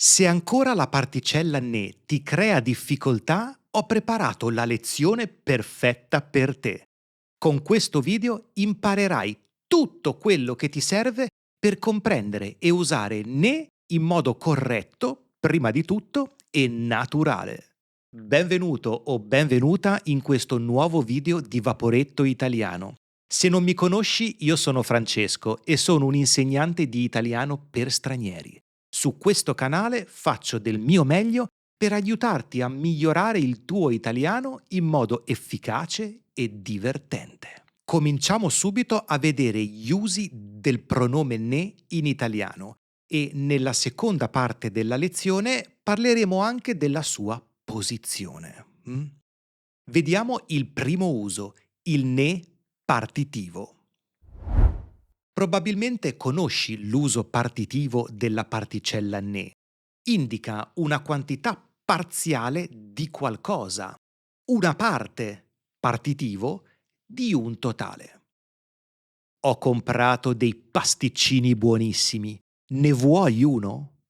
Se ancora la particella ne ti crea difficoltà, ho preparato la lezione perfetta per te. Con questo video imparerai tutto quello che ti serve per comprendere e usare ne in modo corretto, prima di tutto, e naturale. Benvenuto o benvenuta in questo nuovo video di Vaporetto Italiano. Se non mi conosci, io sono Francesco e sono un insegnante di italiano per stranieri. Su questo canale faccio del mio meglio per aiutarti a migliorare il tuo italiano in modo efficace e divertente. Cominciamo subito a vedere gli usi del pronome ne in italiano e nella seconda parte della lezione parleremo anche della sua posizione. Vediamo il primo uso, il ne partitivo. Probabilmente conosci l'uso partitivo della particella ne. Indica una quantità parziale di qualcosa, una parte, partitivo, di un totale. Ho comprato dei pasticcini buonissimi. Ne vuoi uno?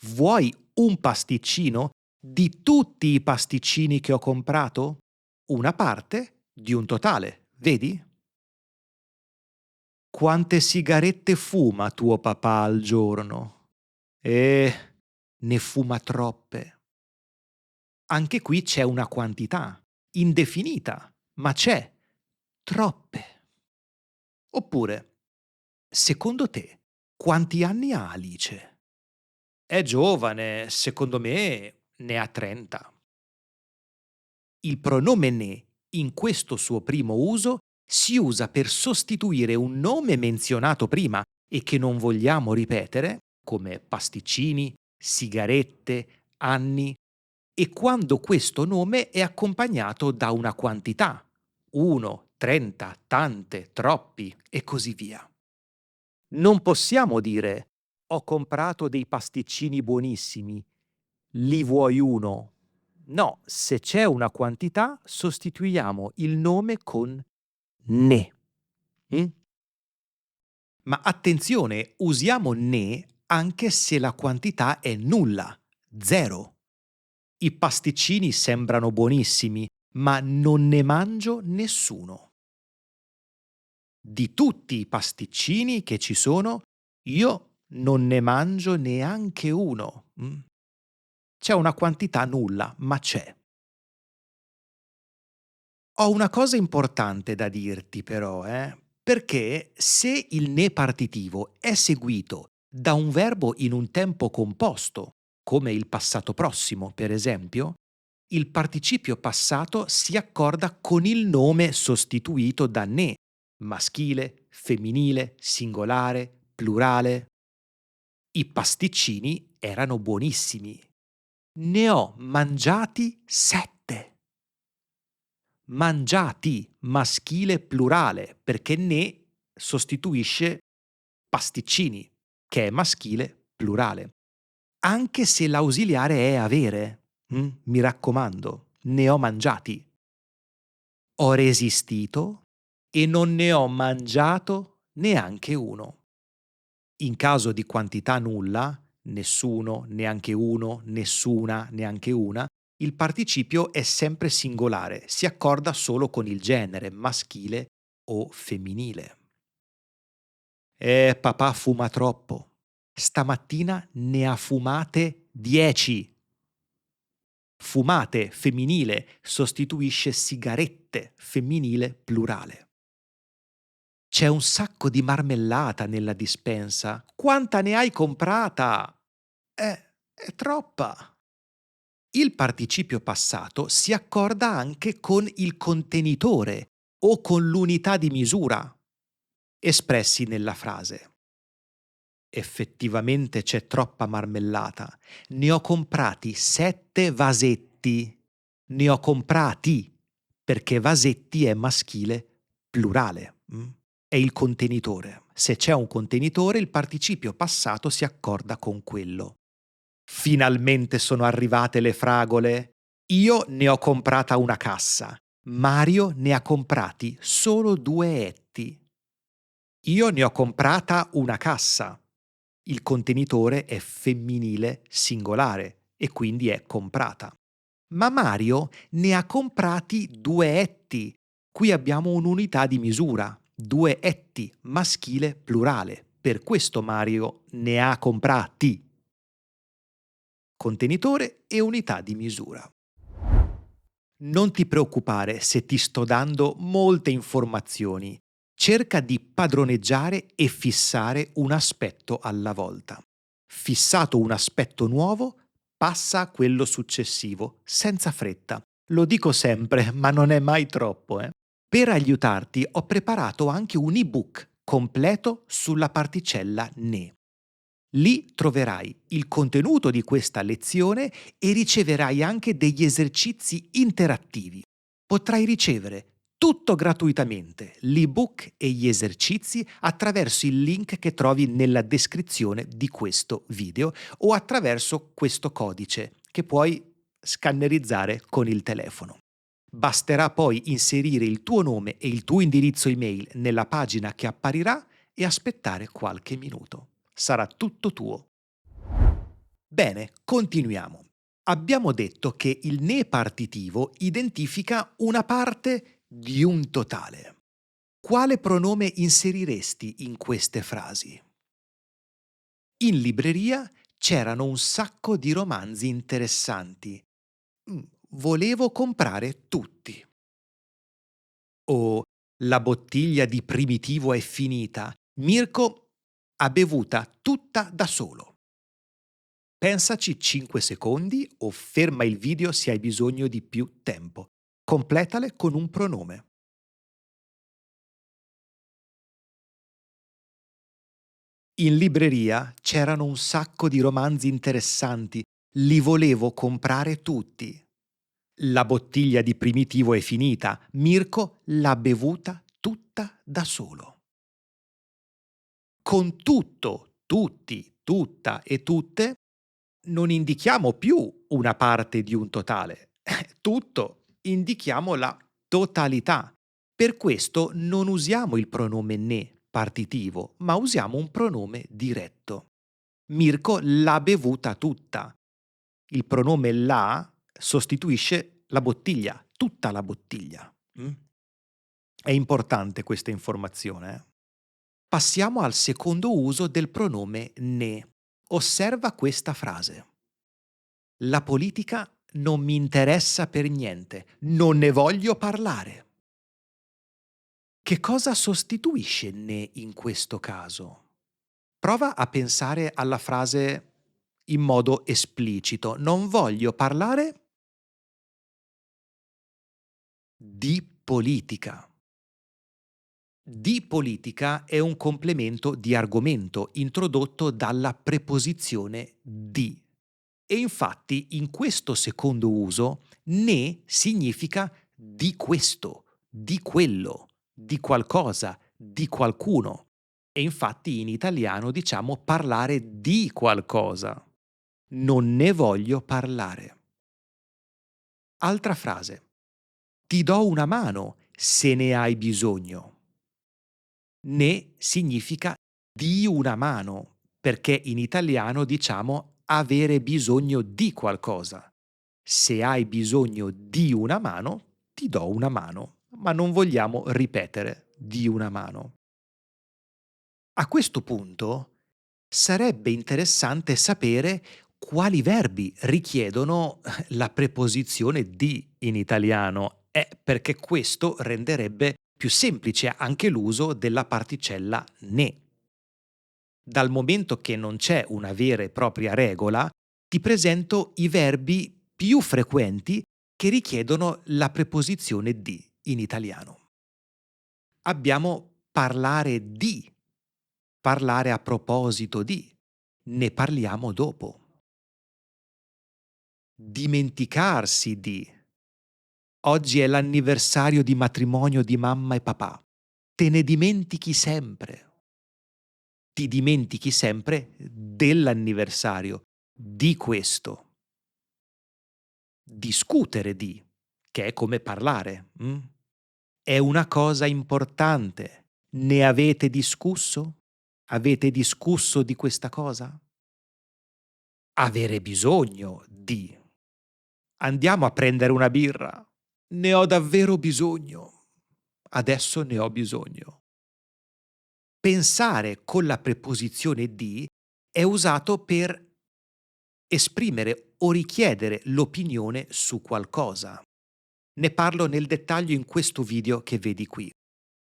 Vuoi un pasticcino di tutti i pasticcini che ho comprato? Una parte di un totale, vedi? Quante sigarette fuma tuo papà al giorno? Ne fuma troppe. Anche qui c'è una quantità, indefinita, ma c'è. Troppe. Oppure, secondo te, quanti anni ha Alice? È giovane, secondo me ne ha 30. Il pronome ne, in questo suo primo uso, si usa per sostituire un nome menzionato prima e che non vogliamo ripetere, come pasticcini, sigarette, anni, e quando questo nome è accompagnato da una quantità, 1, 30, tante, troppi e così via. Non possiamo dire ho comprato dei pasticcini buonissimi, li vuoi uno? No, se c'è una quantità sostituiamo il nome con ne. Ma attenzione, usiamo ne anche se la quantità è nulla, 0. I pasticcini sembrano buonissimi, ma non ne mangio nessuno. Di tutti i pasticcini che ci sono, io non ne mangio neanche uno. C'è una quantità nulla, ma c'è. Ho una cosa importante da dirti però, perché se il ne partitivo è seguito da un verbo in un tempo composto, come il passato prossimo, per esempio, il participio passato si accorda con il nome sostituito da ne, maschile, femminile, singolare, plurale. I pasticcini erano buonissimi. Ne ho mangiati 7. Mangiati, maschile plurale, perché ne sostituisce pasticcini, che è maschile plurale. Anche se l'ausiliare è avere, mi raccomando, ne ho mangiati. Ho resistito e non ne ho mangiato neanche uno. In caso di quantità nulla, nessuno, neanche uno, nessuna, neanche una, il participio è sempre singolare, si accorda solo con il genere maschile o femminile. Papà fuma troppo. Stamattina ne ha fumate 10. Fumate femminile sostituisce sigarette femminile plurale. C'è un sacco di marmellata nella dispensa. Quanta ne hai comprata? È troppa. Il participio passato si accorda anche con il contenitore o con l'unità di misura espressi nella frase. Effettivamente c'è troppa marmellata. Ne ho comprati 7 vasetti. Ne ho comprati, perché vasetti è maschile plurale. È il contenitore. Se c'è un contenitore, il participio passato si accorda con quello. Finalmente sono arrivate le fragole. Io ne ho comprata una cassa. Mario ne ha comprati solo 2 etti. Io ne ho comprata una cassa. Il contenitore è femminile singolare e quindi è comprata. Ma Mario ne ha comprati 2 etti. Qui abbiamo un'unità di misura, 2 etti, maschile plurale. Per questo Mario ne ha comprati. Contenitore e unità di misura. Non ti preoccupare se ti sto dando molte informazioni. Cerca di padroneggiare e fissare un aspetto alla volta. Fissato un aspetto nuovo, passa a quello successivo, senza fretta. Lo dico sempre, ma non è mai troppo, eh. Per aiutarti ho preparato anche un ebook completo sulla particella ne. Lì troverai il contenuto di questa lezione e riceverai anche degli esercizi interattivi. Potrai ricevere tutto gratuitamente, l'ebook e gli esercizi attraverso il link che trovi nella descrizione di questo video o attraverso questo codice che puoi scannerizzare con il telefono. Basterà poi inserire il tuo nome e il tuo indirizzo email nella pagina che apparirà e aspettare qualche minuto. Sarà tutto tuo. Bene, continuiamo. Abbiamo detto che il ne partitivo identifica una parte di un totale. Quale pronome inseriresti in queste frasi? In libreria c'erano un sacco di romanzi interessanti. Volevo comprare tutti. O la bottiglia di primitivo è finita. Mirko ha bevuta tutta da solo. Pensaci 5 secondi o ferma il video se hai bisogno di più tempo. Completale con un pronome. In libreria c'erano un sacco di romanzi interessanti. Li volevo comprare tutti. La bottiglia di primitivo è finita. Mirko l'ha bevuta tutta da solo. Con tutto, tutti, tutta e tutte non indichiamo più una parte di un totale. Tutto indichiamo la totalità. Per questo non usiamo il pronome ne partitivo, ma usiamo un pronome diretto. Mirko l'ha bevuta tutta. Il pronome la sostituisce la bottiglia, tutta la bottiglia. È importante questa informazione. Passiamo al secondo uso del pronome ne. Osserva questa frase. La politica non mi interessa per niente, non ne voglio parlare. Che cosa sostituisce ne in questo caso? Prova a pensare alla frase in modo esplicito. Non voglio parlare di politica. Di politica è un complemento di argomento introdotto dalla preposizione di. E infatti in questo secondo uso ne significa di questo, di quello, di qualcosa, di qualcuno. E infatti in italiano diciamo parlare di qualcosa. Non ne voglio parlare. Altra frase. Ti do una mano se ne hai bisogno. Ne significa di una mano, perché in italiano diciamo avere bisogno di qualcosa. Se hai bisogno di una mano, ti do una mano, ma non vogliamo ripetere di una mano. A questo punto sarebbe interessante sapere quali verbi richiedono la preposizione di in italiano, perché questo renderebbe più semplice anche l'uso della particella ne. Dal momento che non c'è una vera e propria regola, ti presento i verbi più frequenti che richiedono la preposizione di in italiano. Abbiamo parlare a proposito di, ne parliamo dopo. Dimenticarsi di. Oggi è l'anniversario di matrimonio di mamma e papà. Te ne dimentichi sempre. Ti dimentichi sempre dell'anniversario, di questo. Discutere di, che è come parlare. È una cosa importante. Ne avete discusso? Avete discusso di questa cosa? Avere bisogno di. Andiamo a prendere una birra. Ne ho davvero bisogno. Adesso ne ho bisogno. Pensare con la preposizione di è usato per esprimere o richiedere l'opinione su qualcosa. Ne parlo nel dettaglio in questo video che vedi qui.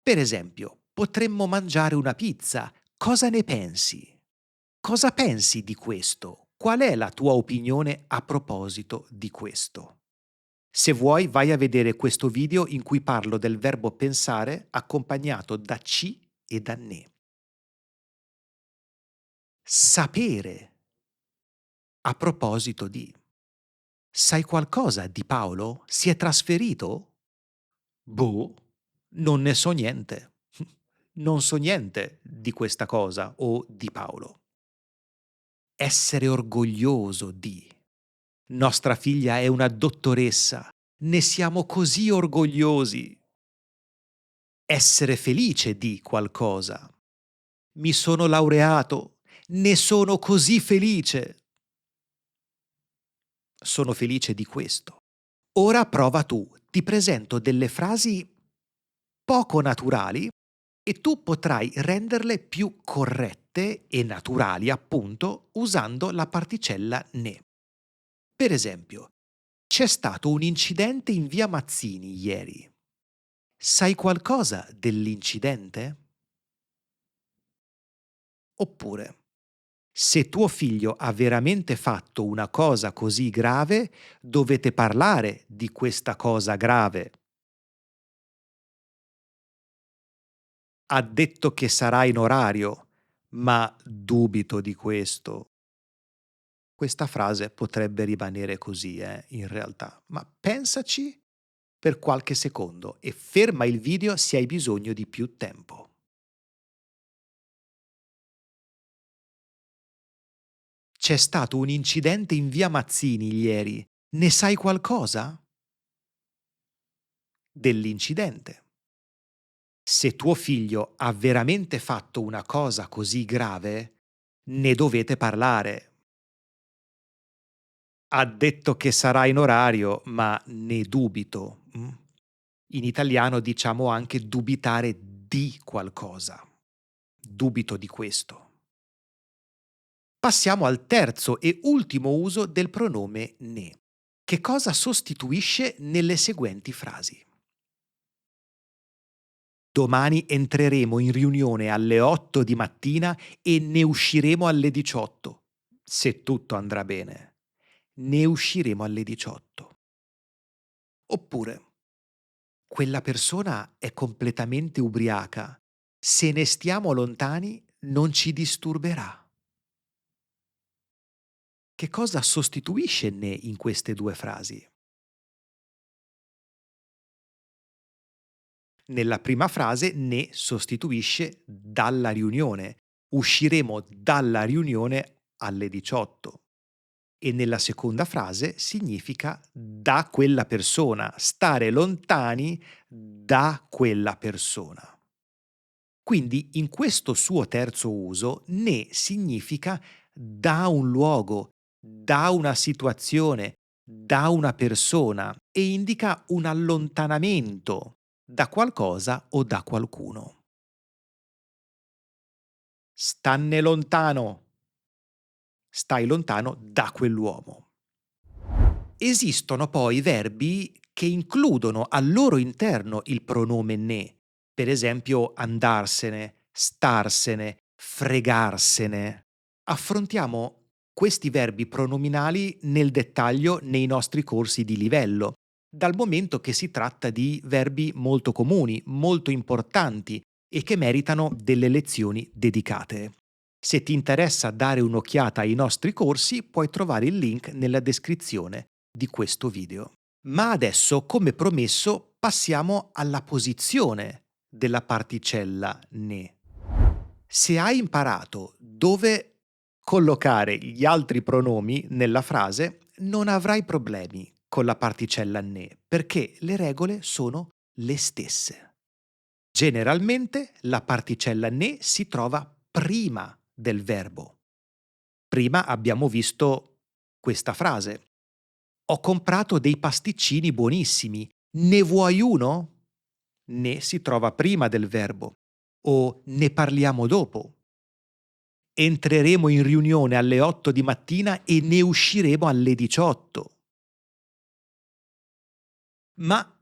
Per esempio, potremmo mangiare una pizza. Cosa ne pensi? Cosa pensi di questo? Qual è la tua opinione a proposito di questo? Se vuoi, vai a vedere questo video in cui parlo del verbo pensare accompagnato da ci e da ne. Sapere a proposito di. Sai qualcosa di Paolo? Si è trasferito? Boh, non ne so niente. Non so niente di questa cosa o di Paolo. Essere orgoglioso di. Nostra figlia è una dottoressa. Ne siamo così orgogliosi. Essere felice di qualcosa. Mi sono laureato. Ne sono così felice. Sono felice di questo. Ora prova tu. Ti presento delle frasi poco naturali e tu potrai renderle più corrette e naturali, appunto, usando la particella ne. Per esempio, c'è stato un incidente in via Mazzini ieri. Sai qualcosa dell'incidente? Oppure, se tuo figlio ha veramente fatto una cosa così grave, dovete parlare di questa cosa grave. Ha detto che sarà in orario, ma dubito di questo. Questa frase potrebbe rimanere così, in realtà, ma pensaci per qualche secondo e ferma il video se hai bisogno di più tempo. C'è stato un incidente in via Mazzini ieri. Ne sai qualcosa? Dell'incidente. Se tuo figlio ha veramente fatto una cosa così grave, ne dovete parlare. Ha detto che sarà in orario, ma ne dubito. In italiano diciamo anche dubitare di qualcosa. Dubito di questo. Passiamo al terzo e ultimo uso del pronome ne. Che cosa sostituisce nelle seguenti frasi? Domani entreremo in riunione alle 8 di mattina e ne usciremo alle 18. Se tutto andrà bene. Ne usciremo alle 18. Oppure, quella persona è completamente ubriaca. Se ne stiamo lontani non ci disturberà. Che cosa sostituisce ne in queste due frasi? Nella prima frase ne sostituisce dalla riunione. Usciremo dalla riunione alle 18. E nella seconda frase significa da quella persona, stare lontani da quella persona. Quindi in questo suo terzo uso ne significa da un luogo, da una situazione, da una persona e indica un allontanamento da qualcosa o da qualcuno. Stanne lontano, stai lontano da quell'uomo. Esistono poi verbi che includono al loro interno il pronome ne, per esempio andarsene, starsene, fregarsene. Affrontiamo questi verbi pronominali nel dettaglio nei nostri corsi di livello, dal momento che si tratta di verbi molto comuni, molto importanti e che meritano delle lezioni dedicate. Se ti interessa dare un'occhiata ai nostri corsi, puoi trovare il link nella descrizione di questo video. Ma adesso, come promesso, passiamo alla posizione della particella ne. Se hai imparato dove collocare gli altri pronomi nella frase, non avrai problemi con la particella ne, perché le regole sono le stesse. Generalmente la particella ne si trova prima del verbo. Prima abbiamo visto questa frase: "Ho comprato dei pasticcini buonissimi, ne vuoi uno?" Ne si trova prima del verbo. O ne parliamo dopo. Entreremo in riunione alle 8 di mattina e ne usciremo alle 18. Ma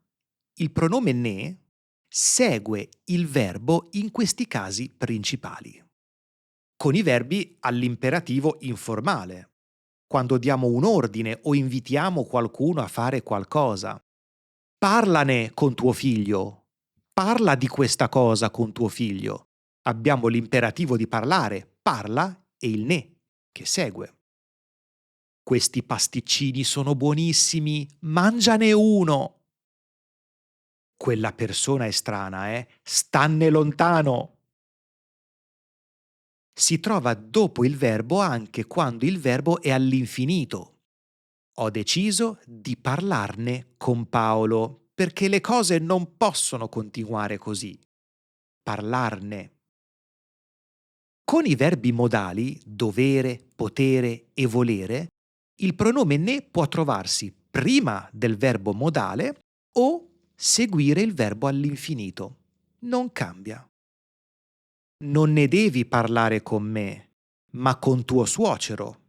il pronome ne segue il verbo in questi casi principali. Con i verbi all'imperativo informale, quando diamo un ordine o invitiamo qualcuno a fare qualcosa. Parlane con tuo figlio. Parla di questa cosa con tuo figlio. Abbiamo l'imperativo di parlare, parla, e il ne che segue. Questi pasticcini sono buonissimi, mangiane uno. Quella persona è strana, stanne lontano. Si trova dopo il verbo anche quando il verbo è all'infinito. Ho deciso di parlarne con Paolo perché le cose non possono continuare così. Parlarne. Con i verbi modali dovere, potere e volere, il pronome ne può trovarsi prima del verbo modale o seguire il verbo all'infinito. Non cambia. Non ne devi parlare con me, ma con tuo suocero.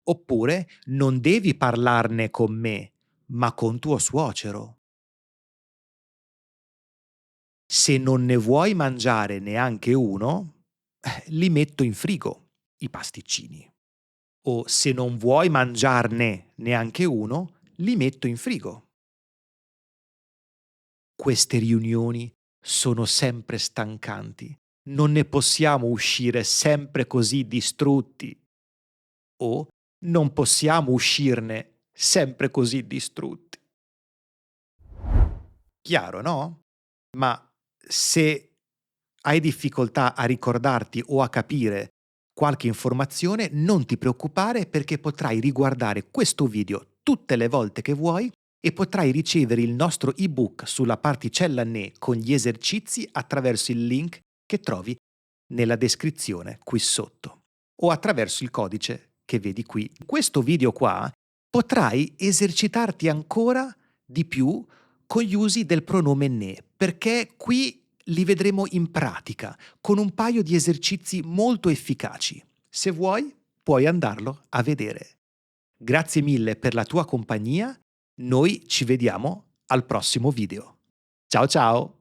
Oppure non devi parlarne con me, ma con tuo suocero. Se non ne vuoi mangiare neanche uno, li metto in frigo, i pasticcini. O se non vuoi mangiarne neanche uno, li metto in frigo. Queste riunioni sono sempre stancanti. Non ne possiamo uscire sempre così distrutti. O non possiamo uscirne sempre così distrutti. Chiaro, no? Ma se hai difficoltà a ricordarti o a capire qualche informazione, non ti preoccupare perché potrai riguardare questo video tutte le volte che vuoi e potrai ricevere il nostro ebook sulla particella ne con gli esercizi attraverso il link che trovi nella descrizione qui sotto o attraverso il codice che vedi qui. In questo video qua potrai esercitarti ancora di più con gli usi del pronome ne, perché qui li vedremo in pratica, con un paio di esercizi molto efficaci. Se vuoi, puoi andarlo a vedere. Grazie mille per la tua compagnia, noi ci vediamo al prossimo video. Ciao ciao!